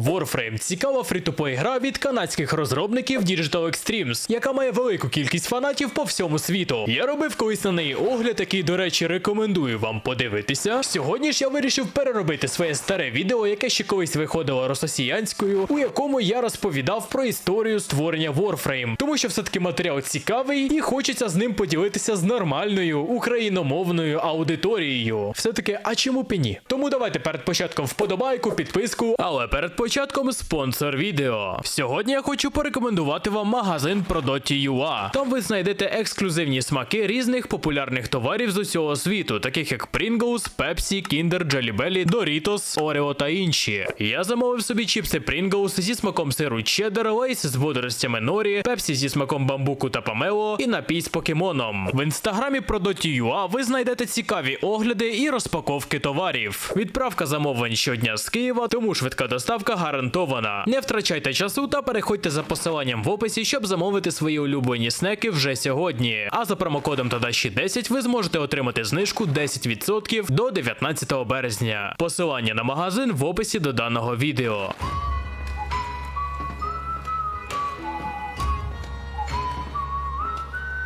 Warframe – цікава фрі-ту-плей гра від канадських розробників Digital Extremes, яка має велику кількість фанатів по всьому світу. Я робив колись на неї огляд, який, до речі, рекомендую вам подивитися. Сьогодні ж я вирішив переробити своє старе відео, яке ще колись виходило росіянською, у якому я розповідав про історію створення Warframe. Тому що все-таки матеріал цікавий і хочеться з ним поділитися з нормальною україномовною аудиторією. Все-таки, а чому б і ні? Тому давайте перед початком вподобайку, підписку, але перед початком спонсор відео. Сьогодні я хочу порекомендувати вам магазин Продоті.ua. Там ви знайдете ексклюзивні смаки різних популярних товарів з усього світу, таких як Pringles, Pepsi, Kinder, Jelly Belly, Doritos, Oreo та інші. Я замовив собі чіпси Pringles зі смаком сиру чеддер, лейс з водоростями норі, Pepsi зі смаком бамбуку та помело і напій з покемоном. В інстаграмі Продоті.ua ви знайдете цікаві огляди і розпаковки товарів. Відправка замовлень щодня з Києва, тому швидка доставка гарантована. Не втрачайте часу та переходьте за посиланням в описі, щоб замовити свої улюблені снеки вже сьогодні. А за промокодом Tadashi10 ви зможете отримати знижку 10% до 19 березня. Посилання на магазин в описі до даного відео.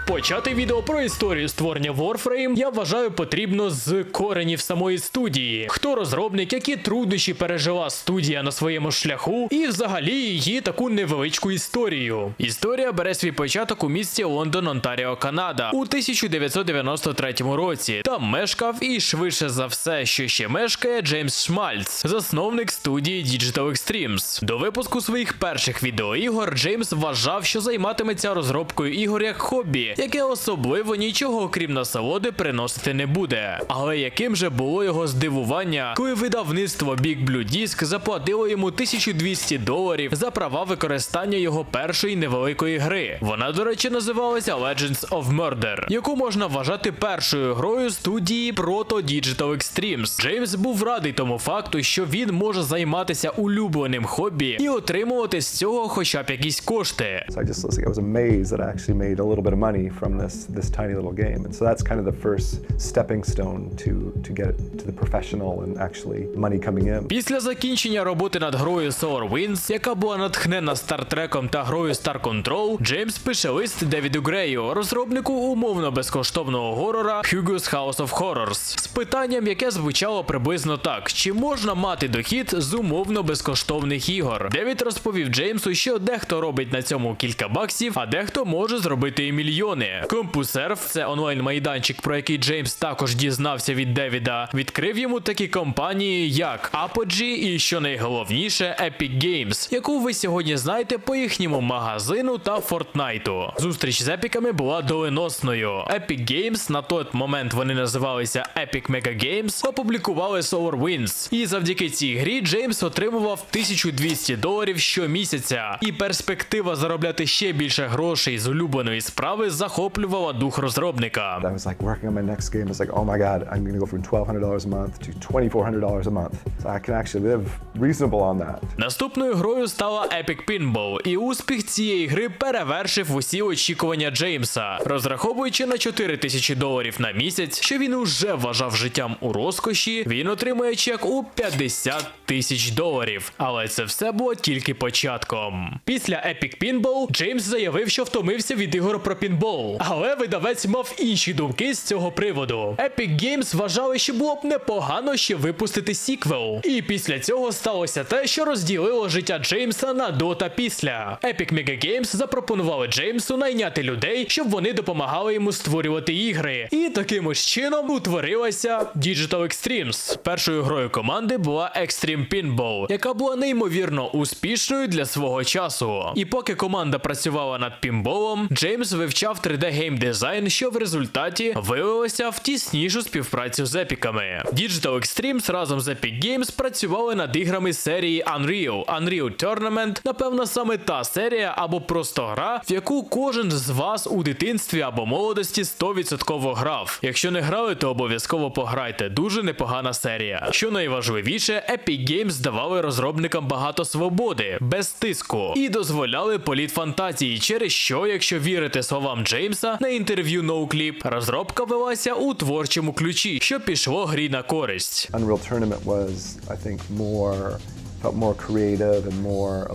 Почати відео про історію створення Warframe я вважаю потрібно з коренів самої студії. Хто розробник, які труднощі пережила студія на своєму шляху і взагалі її таку невеличку історію. Історія бере свій початок у місті Лондон, Онтаріо, Канада у 1993 році. Там мешкав і швидше за все, що ще мешкає, Джеймс Шмальц, засновник студії Digital Extremes. До випуску своїх перших відеоігор Джеймс вважав, що займатиметься розробкою ігор як хобі, яке особливо нічого окрім насолоди приносити не буде. Але яким же було його здивування, коли видавництво Big Blue Disc заплатило йому $1200 за права використання його першої невеликої гри. Вона, до речі, називалася Legends of Murder, яку можна вважати першою грою студії Proto Digital Extremes. Джеймс був радий тому факту, що він може займатися улюбленим хобі і отримувати з цього хоча б якісь кошти. I was amazed that I actually made a little bit of money from this tiny little game. And so that's kind of the first stepping stone to get to the professional and actually money coming in. Після закінчення роботи над грою SolarWinds, яка була натхнена Стартреком та грою Star Control, Джеймс пише лист Девіду Грею, розробнику умовно безкоштовного горора Hugo's House of Horrors, з питанням, яке звучало приблизно так: чи можна мати дохід з умовно безкоштовних ігор? Девід розповів Джеймсу, що дехто робить на цьому кілька баксів, а дехто може зробити і мільйони. CompuServe, це онлайн-майданчик, про який Джеймс також дізнався від Девіда, відкрив йому такі компанії, як Apogee і, що найголовніше, Epic Games, яку ви сьогодні знаєте по їхньому магазину та Fortnite. Зустріч з епіками була доленосною. Epic Games, на той момент вони називалися Epic Mega Games, опублікували SolarWinds. І завдяки цій грі Джеймс отримував $1200 щомісяця. І перспектива заробляти ще більше грошей з улюбленої справи захоплювала дух розробника. I was like working on my next game. It's like, oh my god, I'm going to go from $1,200 a month to $2,400 a month. So I can actually live reasonable on that. Наступною грою стала Epic Pinball, і успіх цієї гри перевершив усі очікування Джеймса. Розраховуючи на $4000 на місяць, що він уже вважав життям у розкоші, він отримує чек у $50,000. Але це все було тільки початком. Після Epic Pinball Джеймс заявив, що втомився від ігор про пінбол. Але видавець мав інші думки з цього приводу. Epic Games вважали, що було б непогано ще випустити сіквел. І після цього сталося те, що розділило життя Джеймса на до та після. Epic Mega Games запропонували Джеймсу найняти людей, щоб вони допомагали йому створювати ігри. І таким ось чином утворилася Digital Extremes. Першою грою команди була Extreme Pinball, яка була неймовірно успішною для свого часу. І поки команда працювала над пінболом, Джеймс вивчав 3D-геймдизайн, що в результаті вилилося в тіснішу співпрацю з епіками. Digital Extremes разом з Epic Games працювали над іграми серії Unreal. Unreal Tournament, напевно, саме та серія або просто гра, в яку кожен з вас у дитинстві або молодості 100% грав. Якщо не грали, то обов'язково пограйте. Дуже непогана серія. Що найважливіше, Epic Games давали розробникам багато свободи, без тиску, і дозволяли політ фантазії, через що, якщо вірити словам Джеймса на інтерв'ю NoClip, розробка велася у творчому ключі, що пішло грі на користь. Unreal Tournament was, I think, more felt more creative and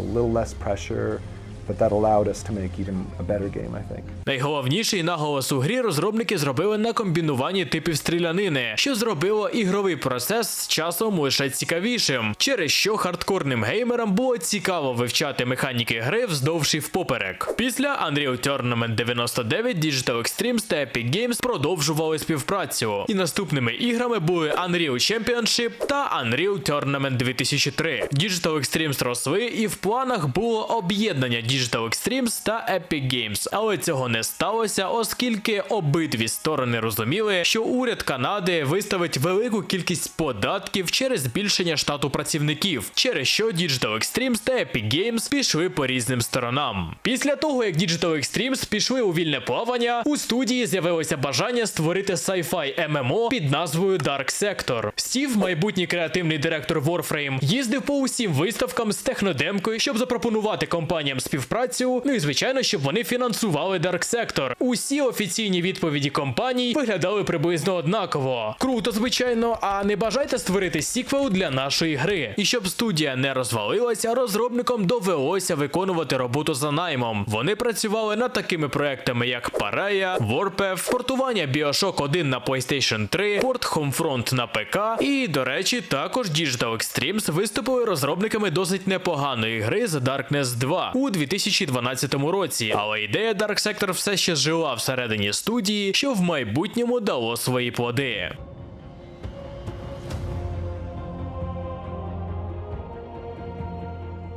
a little less pressure. But that allowed us to make even a better game, I think. Найголовніший наголос у грі розробники зробили на комбінуванні типів стрілянини, що зробило ігровий процес з часом лише цікавішим, через що хардкорним геймерам було цікаво вивчати механіки гри вздовж і впоперек. Після Unreal Tournament 99 Digital Extremes та Epic Games продовжували співпрацю, і наступними іграми були Unreal Championship та Unreal Tournament 2003. Digital Extremes росли, і в планах було об'єднання Digital Extremes та Epic Games, але цього не сталося, оскільки обидві сторони розуміли, що уряд Канади виставить велику кількість податків через збільшення штату працівників, через що Digital Extremes та Epic Games пішли по різним сторонам. Після того, як Digital Extremes пішли у вільне плавання, у студії з'явилося бажання створити sci-fi MMO під назвою Dark Sector. Стів, майбутній креативний директор Warframe, їздив по усім виставкам з технодемкою, щоб запропонувати компаніям співпрацю, ну і звичайно, щоб вони фінансували Dark Sector. Усі офіційні відповіді компаній виглядали приблизно однаково. Круто, звичайно, а не бажаєте створити сіквел для нашої гри? І щоб студія не розвалилася, розробникам довелося виконувати роботу за наймом. Вони працювали над такими проектами, як Paria, Warpath, портування BioShock 1 на PlayStation 3, порт Homefront на ПК, і, до речі, також Digital Extremes виступили розробниками досить непоганої гри The Darkness 2 у 2012 році, але ідея Dark Sector все ще жила всередині студії, що в майбутньому дало свої плоди.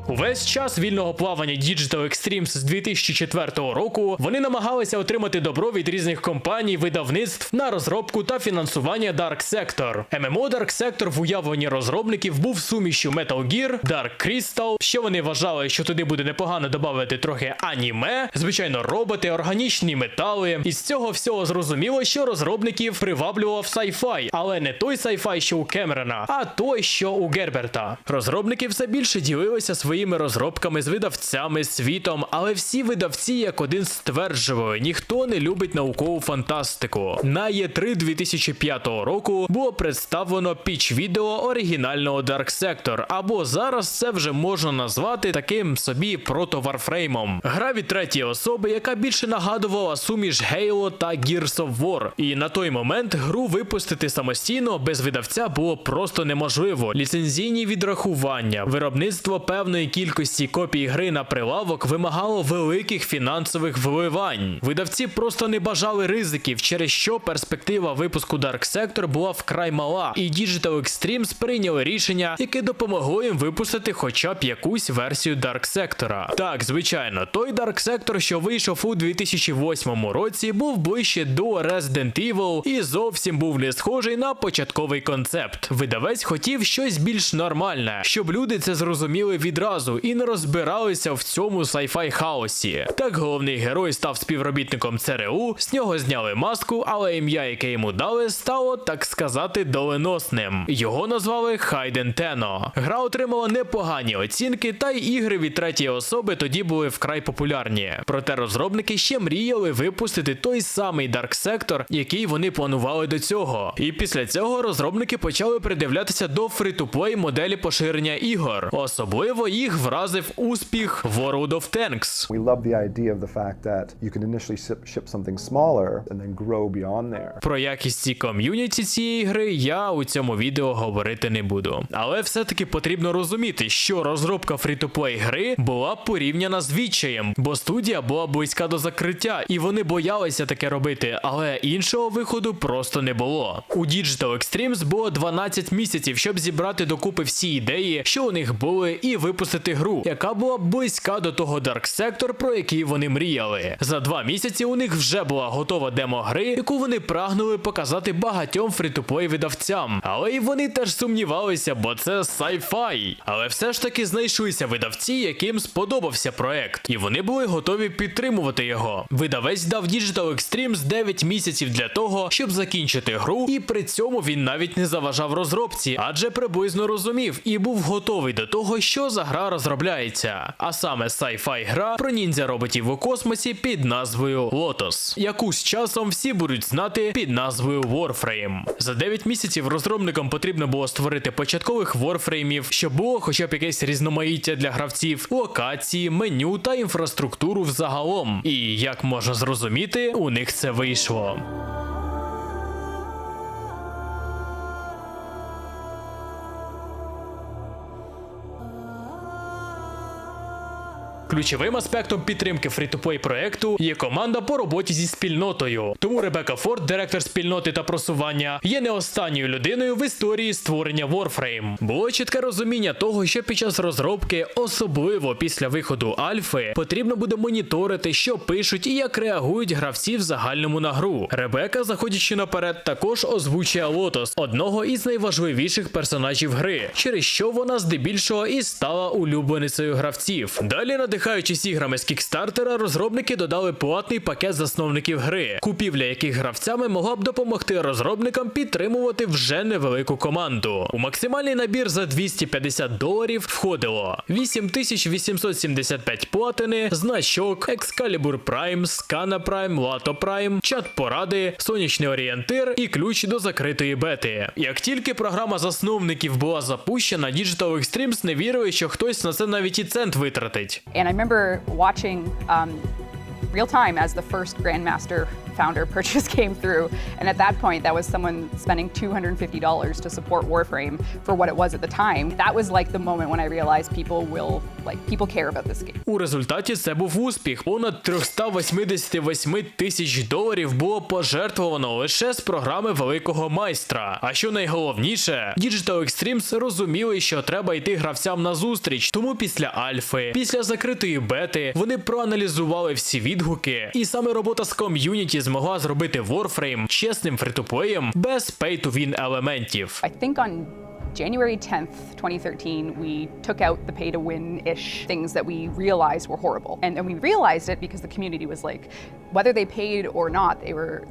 Увесь час вільного плавання Digital Extremes з 2004 року вони намагалися отримати добро від різних компаній, видавництв на розробку та фінансування Dark Sector. MMO Dark Sector в уявленні розробників був сумішю Metal Gear, Dark Crystal, що вони вважали, що туди буде непогано додати трохи аніме, звичайно роботи, органічні метали. Із цього всього зрозуміло, що розробників приваблював sci-fi, але не той sci-fi, що у Кемерона, а той, що у Герберта. Розробники все більше ділилися своїми розробками з видавцями, світом, але всі видавці як один стверджували, ніхто не любить наукову фантастику. На E3 2005 року було представлено піч-відео оригінального Dark Sector, або зараз це вже можна назвати таким собі прото-варфреймом. Гра від третьої особи, яка більше нагадувала суміш Halo та Gears of War. І на той момент гру випустити самостійно без видавця було просто неможливо. Ліцензійні відрахування, виробництво певної кількості копій гри на прилавок вимагало великих фінансових вливань. Видавці просто не бажали ризиків, через що перспектива випуску Dark Sector була вкрай мала, і Digital Extremes прийняли рішення, яке допомогло їм випустити хоча б якусь версію Dark Sector. Так, звичайно, той Dark Sector, що вийшов у 2008 році, був ближче до Resident Evil і зовсім був не схожий на початковий концепт. Видавець хотів щось більш нормальне, щоб люди це зрозуміли відразу і не розбиралися в цьому sci-fi хаосі. Так головний герой став співробітником ЦРУ, з нього зняли маску, але ім'я, яке йому дали, стало, так сказати, доленосним. Його назвали Хайден Тено. Гра отримала непогані оцінки, та й ігри від третьої особи тоді були вкрай популярні. Проте розробники ще мріяли випустити той самий Dark Sector, який вони планували до цього. І після цього розробники почали придивлятися до фрі-ту-плей моделі поширення ігор. Особливо їх вразив успіх World of Tanks. We love the idea of the fact that you can initially ship something smaller and then grow beyond there. Про якість і ком'юніті цієї гри я у цьому відео говорити не буду. Але все-таки потрібно розуміти, що розробка фрі-ту-плей гри була порівняна з відчаєм, бо студія була близька до закриття, і вони боялися таке робити, але іншого виходу просто не було. У Digital Extremes було 12 місяців, щоб зібрати докупи всі ідеї, що у них були, і випустити гру, яка була близька до того Dark Sector, про який вони мріяли. За 2 місяці у них вже була готова демо гри, яку вони прагнули показати багатьом фрі-ту-плей видавцям. Але і вони теж сумнівалися, бо це sci-fi. Але все ж таки знайшлися видавці, яким сподобався проект, і вони були готові підтримувати його. Видавець дав Digital Extremes 9 місяців для того, щоб закінчити гру, і при цьому він навіть не заважав розробці, адже приблизно розумів і був готовий до того, що за гра гра розробляється, а саме sci-fi гра про ніндзя-роботів у космосі під назвою Lotus, яку з часом всі будуть знати під назвою Warframe. За 9 місяців розробникам потрібно було створити початкових Warframe'ів, щоб було хоча б якесь різноманіття для гравців, локації, меню та інфраструктуру взагалом. І, як можна зрозуміти, у них це вийшло. Ключовим аспектом підтримки фрі-ту-плей проекту є команда по роботі зі спільнотою. Тому Ребекка Форд, директор спільноти та просування, є не останньою людиною в історії створення Warframe. Було чітке розуміння того, що під час розробки, особливо після виходу альфи, потрібно буде моніторити, що пишуть і як реагують гравці в загальному на гру. Ребекка, заходячи наперед, також озвучує Лотос, одного із найважливіших персонажів гри, через що вона здебільшого і стала улюбленицею гравців. Далі, надихаючись іграми з кікстартера, розробники додали платний пакет засновників гри, купівля яких гравцями могла б допомогти розробникам підтримувати вже невелику команду. У максимальний набір за $250 входило 8875 платини, значок, Excalibur Prime, Scana Prime, Lato Prime, чат поради, сонячний орієнтир і ключ до закритої бети. Як тільки програма засновників була запущена, Digital Extremes не вірили, що хтось на це навіть і цент витратить. And I remember watching real time as the first Grandmaster founder purchase came through. And at that point, that was someone spending $250 to support Warframe for what it was at the time. That was like the moment when I realized people care about this game. У результаті це був успіх. Понад $388 тисяч було пожертвовано лише з програми Великого Майстра. А що найголовніше, Digital Extremes розуміли, що треба йти гравцям на зустріч. Тому після альфи, після закритої бети, вони проаналізували всі відгуки. І саме робота з ком'юніті змогла зробити Warframe чесним фрі-ту-плеєм без pay-to-win елементів. I think on January 10th, 2013, we took out the pay-to-win-ish things that we realized were horrible. And we realized it because the community was like, whether they paid or not,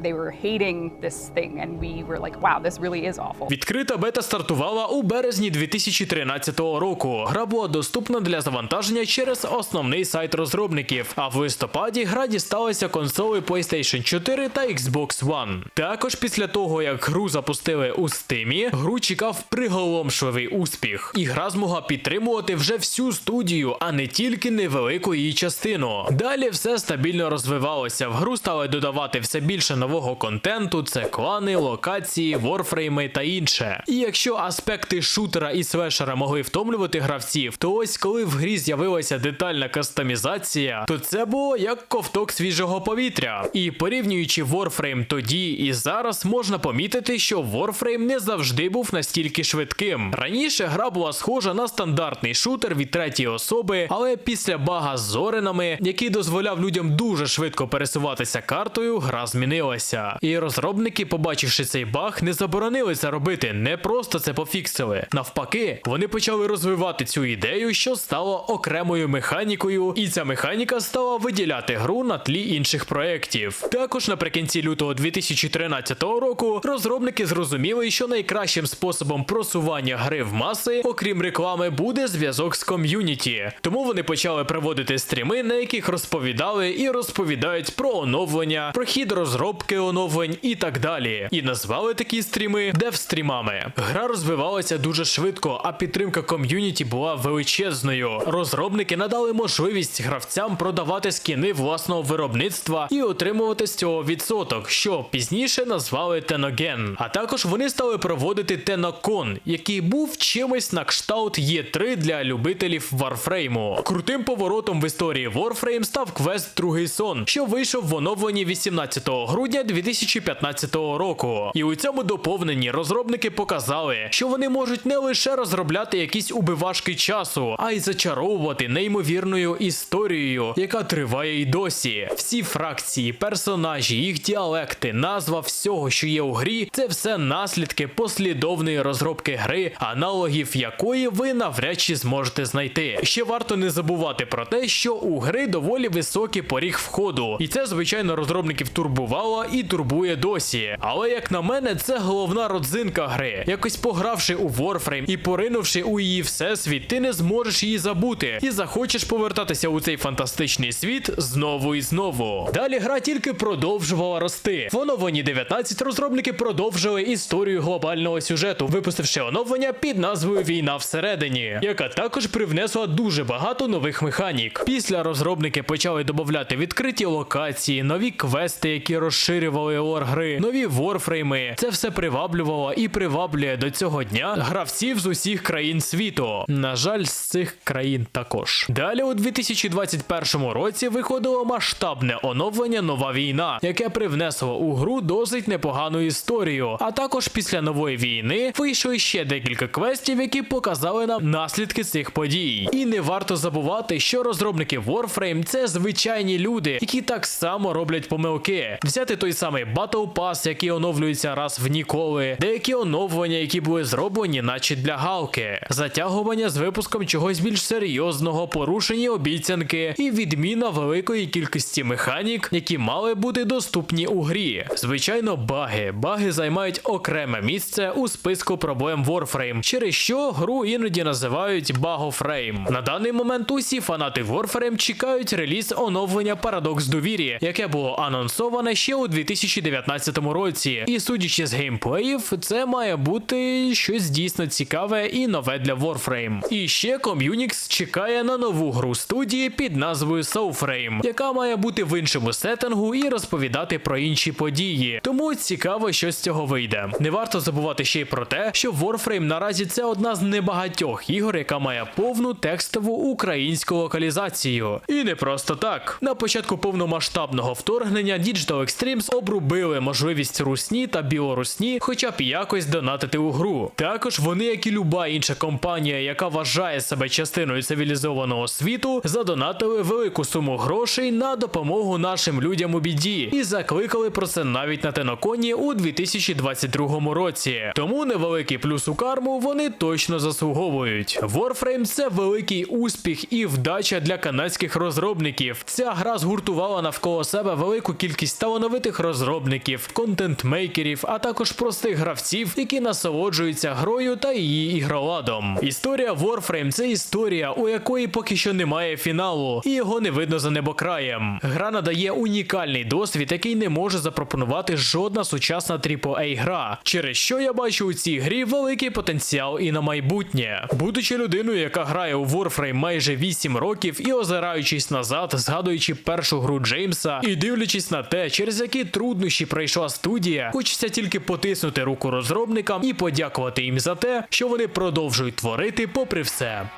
they were hating this thing. And we were like, wow, this really is awful. Відкрита бета стартувала у березні 2013 року. Гра була доступна для завантаження через основний сайт розробників, а в листопаді гра дісталася консолей PlayStation 4 та Xbox One. Також після того, як гру запустили у Steam, гру чекав приголомшливий успіх. І гра змогла підтримувати вже всю студію, а не тільки невелику її частину. Далі все стабільно розвивалося. В гру стали додавати все більше нового контенту, це клани, локації, ворфрейми та інше. І якщо аспекти шутера і слешера могли втомлювати гравців, то ось коли в грі з'явилася детальна кастомізація, то це було як ковток свіжого повітря. І порівнюючи Warframe тоді і зараз, можна помітити, що Warframe не завжди був настільки швидким. Раніше гра була схожа на стандартний шутер від третьої особи, але після бага з зоринами, який дозволяв людям дуже швидко пересуватися картою, гра змінилася. І розробники, побачивши цей баг, не заборонили це робити, не просто це пофіксили. Навпаки, вони почали розвивати цю ідею, що стало окремою механікою, і ця механіка стала виділяти гру на тлі інших проєктів. Також наприкінці лютого 2013 року розробники зрозуміли, що найкращим способом просування гри в маси, окрім реклами, буде зв'язок з ком'юніті. Тому вони почали проводити стріми, на яких розповідали і розповідають про оновлення, про хід розробки оновлень і так далі. І назвали такі стріми девстрімами. Гра розвивалася дуже швидко, а підтримка ком'юніті була величезною. Розробники надали можливість гравцям продавати скіни власного виробництва і отримувати з цього відсоток, що пізніше назвали Tenogen. А також вони стали проводити Tenokon, який був чимось на кшталт Є3 для любителів Warframe. Крутим поворотом в історії Warframe став квест «Другий сон», що вийшов в оновленні 18 грудня 2015 року. І у цьому доповненні розробники показали, що вони можуть не лише розробляти якісь убивашки часу, а й зачаровувати неймовірною історією, яка триває й досі. Всі фракції, персонажі, їх діалекти, назва всього, що є у грі, це все наслідки послідовної розробки гри гри, аналогів якої ви навряд чи зможете знайти. Ще варто не забувати про те, що у гри доволі високий поріг входу, і це, звичайно, розробників турбувало і турбує досі. Але, як на мене, це головна родзинка гри. Якось погравши у Warframe і поринувши у її всесвіт, ти не зможеш її забути і захочеш повертатися у цей фантастичний світ знову і знову. Далі гра тільки продовжувала рости. В оновленні 19 розробники продовжили історію глобального сюжету, випустивши оновлення під назвою «Війна всередині», яка також привнесла дуже багато нових механік. Після розробники почали додавати відкриті локації, нові квести, які розширювали лор гри, нові ворфрейми. Це все приваблювало і приваблює до цього дня гравців з усіх країн світу. На жаль, з цих країн також. Далі у 2021 році виходило масштабне оновлення «Нова війна», яке привнесло у гру досить непогану історію. А також після нової війни вийшли ще декілька квестів, які показали нам наслідки цих подій. І не варто забувати, що розробники Warframe – це звичайні люди, які так само роблять помилки. Взяти той самий Battle Pass, який оновлюється раз в ніколи, деякі оновлення, які були зроблені наче для галки, затягування з випуском чогось більш серйозного, порушені обіцянки і відміна великої кількості механік, які мали бути доступні у грі. Звичайно, баги. Баги займають окреме місце у списку проблем Warframe, через що гру іноді називають багофрейм. На даний момент усі фанати Warframe чекають реліз оновлення Парадокс довір'я, яке було анонсоване ще у 2019 році. І судячи з геймплеїв, це має бути щось дійсно цікаве і нове для Warframe. І ще Communix чекає на нову гру студії під назвою Soulframe, яка має бути в іншому сеттингу і розповідати про інші події. Тому цікаво, що з цього вийде. Не варто забувати ще й про те, що Warframe наразі це одна з небагатьох ігор, яка має повну текстову українську локалізацію. І не просто так. На початку повномасштабного вторгнення Digital Extremes обрубили можливість русні та білорусні хоча б якось донатити у гру. Також вони, як і люба інша компанія, яка вважає себе частиною цивілізованого світу, задонатили велику суму грошей на допомогу нашим людям у біді і закликали про це навіть на Теноконі у 2022 році. Тому невеликий плюс у карму вони точно заслуговують. Warframe – це великий успіх і вдача для канадських розробників. Ця гра згуртувала навколо себе велику кількість талановитих розробників, контент-мейкерів, а також простих гравців, які насолоджуються грою та її ігроладом. Історія Warframe – це історія, у якої поки що немає фіналу, і його не видно за небокраєм. Гра надає унікальний досвід, який не може запропонувати жодна сучасна AAA-гра, через що я бачу у цій грі великий потенціал і на майбутнє. Будучи людиною, яка грає у Warframe майже 8 років і озираючись назад, згадуючи першу гру Джеймса і дивлячись на те, через які труднощі пройшла студія, хочеться тільки потиснути руку розробникам і подякувати їм за те, що вони продовжують творити попри все.